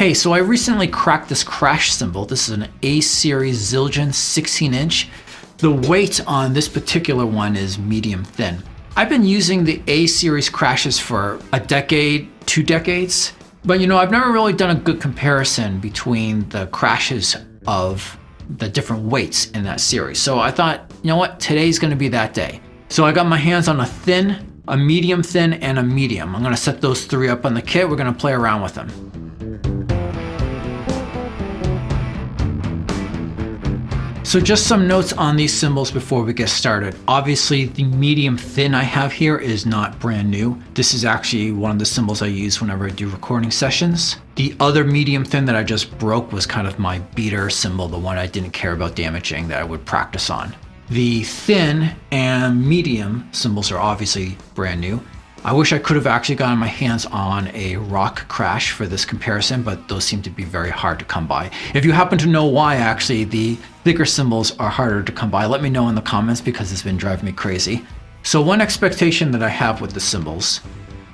Hey, so I recently cracked this crash cymbal. This is an A series Zildjian 16-inch. The weight on this particular one is medium thin. I've been using the A series crashes for a decade, 2 decades, but I've never really done a good comparison between the crashes of the different weights in that series. So I thought, today's gonna be that day. So I got my hands on a thin, a medium thin, and a medium. I'm gonna set those 3 up on the kit. We're gonna play around with them. So just some notes on these cymbals before we get started. Obviously, the medium thin I have here is not brand new. This is actually one of the cymbals I use whenever I do recording sessions. The other medium thin that I just broke was kind of my beater cymbal, the one I didn't care about damaging that I would practice on. The thin and medium cymbals are obviously brand new. I wish I could have actually gotten my hands on a rock crash for this comparison, but those seem to be very hard to come by. If you happen to know why actually the thicker cymbals are harder to come by, let me know in the comments because it's been driving me crazy. So one expectation that I have with the cymbals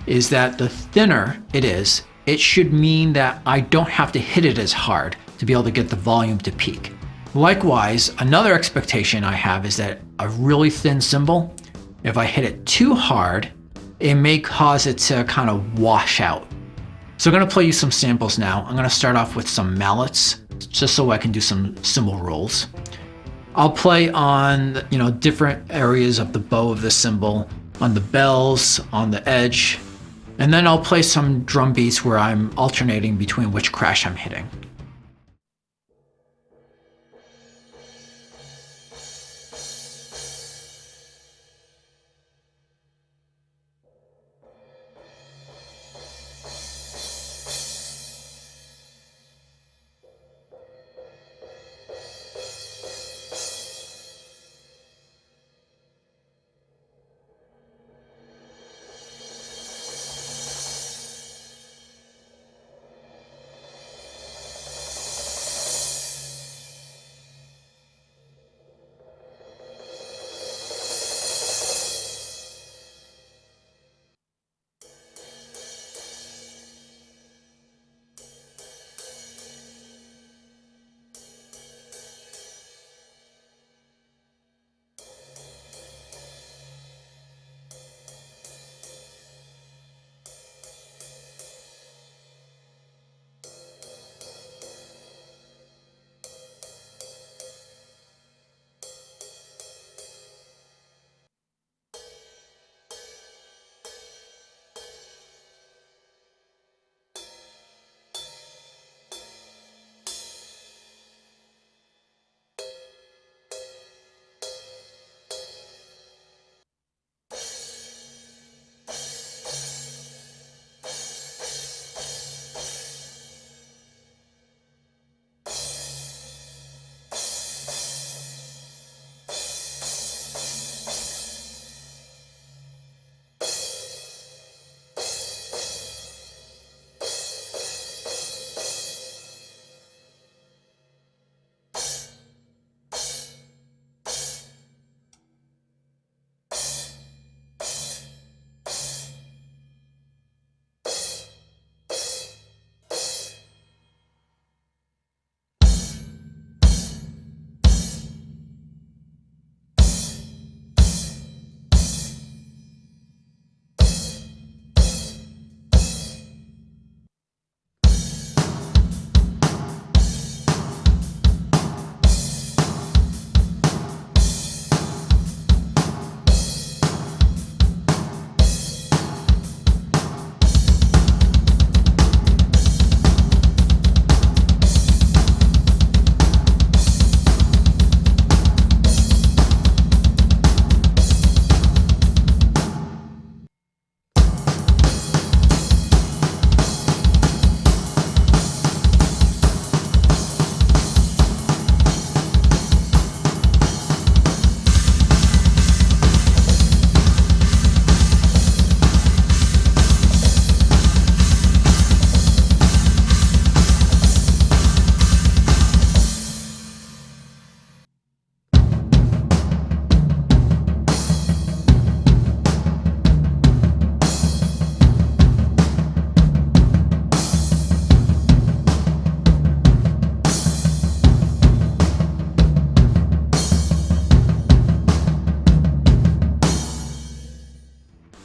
is that the thinner it is, it should mean that I don't have to hit it as hard to be able to get the volume to peak. Likewise, another expectation I have is that a really thin cymbal, if I hit it too hard, it may cause it to kind of wash out. So I'm going to play you some samples now. I'm going to start off with some mallets, just so I can do some cymbal rolls. I'll play on, different areas of the bow of the cymbal, on the bells, on the edge, and then I'll play some drum beats where I'm alternating between which crash I'm hitting.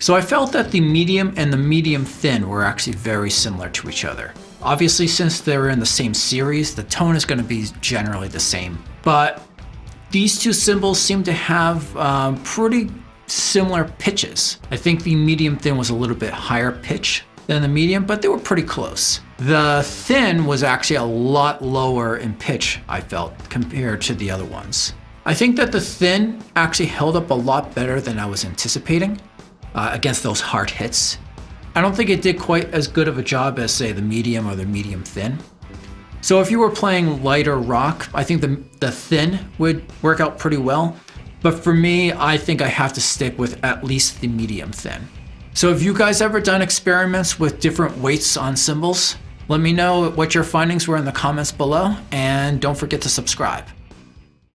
So I felt that the medium and the medium thin were actually very similar to each other. Obviously, since they're in the same series, the tone is going to be generally the same. But these two cymbals seem to have pretty similar pitches. I think the medium thin was a little bit higher pitch than the medium, but they were pretty close. The thin was actually a lot lower in pitch, I felt, compared to the other ones. I think that the thin actually held up a lot better than I was anticipating against those hard hits. I don't think it did quite as good of a job as, say, the medium or the medium thin. So if you were playing lighter rock, I think the thin would work out pretty well. But for me, I think I have to stick with at least the medium thin. So have you guys ever done experiments with different weights on cymbals? Let me know what your findings were in the comments below, and don't forget to subscribe.